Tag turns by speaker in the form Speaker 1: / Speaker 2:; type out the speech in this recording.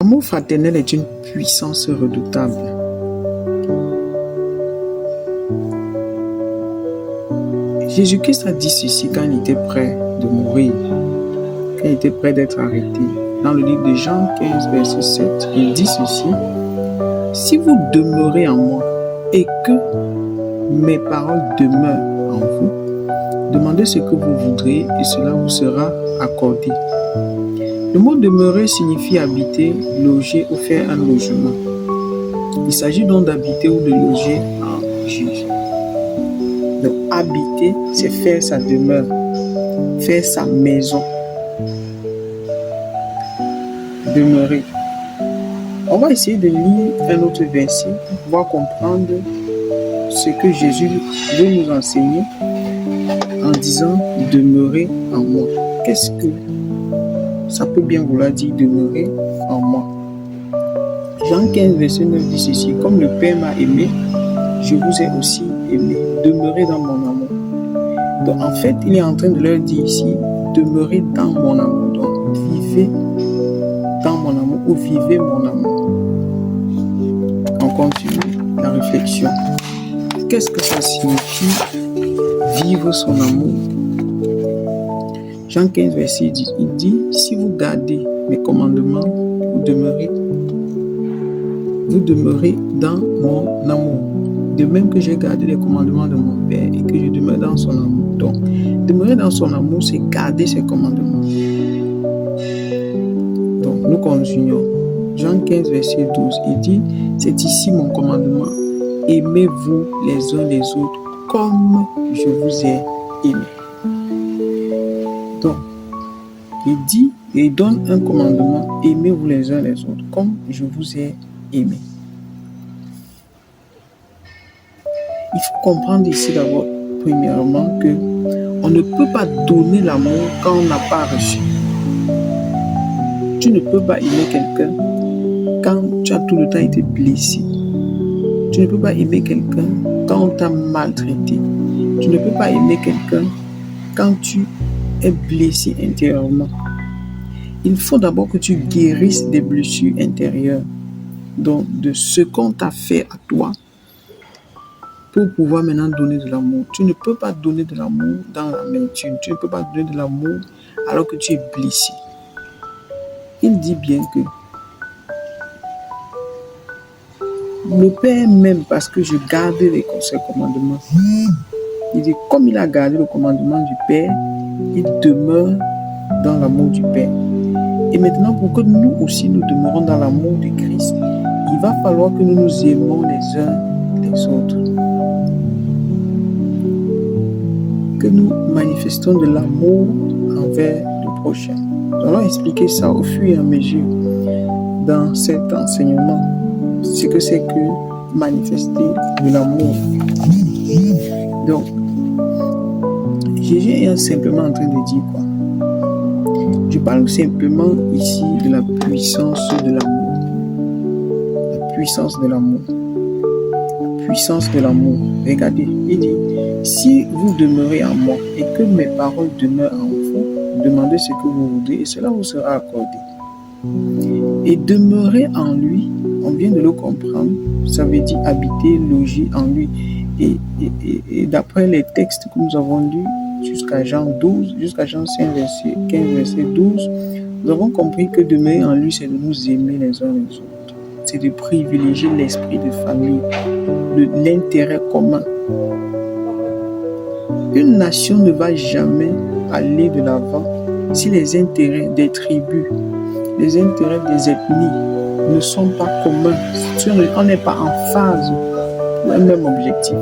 Speaker 1: L'amour fraternel est une puissance redoutable. Jésus-Christ a dit ceci quand il était prêt de mourir, quand il était prêt d'être arrêté. Dans le livre de Jean 15, verset 7, il dit ceci: « Si vous demeurez en moi et que mes paroles demeurent en vous, demandez ce que vous voudrez et cela vous sera accordé. » Le mot demeurer signifie habiter, loger ou faire un logement. Il s'agit donc d'habiter ou de loger en Jésus. Donc habiter, c'est faire sa demeure, faire sa maison. Demeurer. On va essayer de lire un autre verset pour pouvoir comprendre ce que Jésus veut nous enseigner en disant demeurer en moi. Qu'est-ce que ça peut bien vouloir dire demeurer en moi? Jean 15, verset 9 dit ceci: « Comme le Père m'a aimé, je vous ai aussi aimé. Demeurez dans mon amour. » Donc en fait, il est en train de leur dire ici, demeurez dans mon amour. Donc vivez dans mon amour ou vivez mon amour. On continue la réflexion. Qu'est-ce que ça signifie vivre son amour? Jean 15, verset 10, il dit: « Si vous gardez mes commandements, vous demeurez dans mon amour. De même que j'ai gardé les commandements de mon Père et que je demeure dans son amour. » Donc, demeurer dans son amour, c'est garder ses commandements. Donc, nous continuons. Jean 15, verset 12, il dit: « C'est ici mon commandement. Aimez-vous les uns les autres comme je vous ai aimé. » Donc, il dit, et il donne un commandement: aimez-vous les uns les autres comme je vous ai aimé. Il faut comprendre ici d'abord, premièrement, que on ne peut pas donner l'amour quand on n'a pas reçu. Tu ne peux pas aimer quelqu'un quand tu as tout le temps été blessé. Tu ne peux pas aimer quelqu'un quand on t'a maltraité. Tu ne peux pas aimer quelqu'un quand tu es blessé intérieurement. Il faut d'abord que tu guérisses des blessures intérieures, donc de ce qu'on t'a fait à toi, pour pouvoir maintenant donner de l'amour. Tu ne peux pas donner de l'amour dans l'amertume. Tu ne peux pas donner de l'amour alors que tu es blessé. Il dit bien que le Père m'aime parce que je garde ses commandements. Il dit, comme il a gardé le commandement du Père, il demeure dans l'amour du Père. Et maintenant, pour que nous aussi nous demeurons dans l'amour de Christ, il va falloir que nous nous aimons les uns les autres. Que nous manifestons de l'amour envers le prochain. Nous allons expliquer ça au fur et à mesure dans cet enseignement. Ce que c'est que manifester de l'amour. Donc, Jésus est simplement en train de dire quoi? Je parle simplement ici de la puissance de l'amour. La puissance de l'amour. La puissance de l'amour. Regardez, il dit: si vous demeurez en moi et que mes paroles demeurent en vous, demandez ce que vous voudrez et cela vous sera accordé. Et demeurer en lui, on vient de le comprendre, ça veut dire habiter, loger en lui. Et d'après les textes que nous avons lus jusqu'à Jean 12, jusqu'à Jean 5, verset 15, verset 12, nous avons compris que demeurer en lui, c'est de nous aimer les uns les autres. C'est de privilégier l'esprit de famille, l'intérêt commun. Une nation ne va jamais aller de l'avant si les intérêts des tribus, les intérêts des ethnies ne sont pas communs, si on n'est pas en phase pour un même objectif.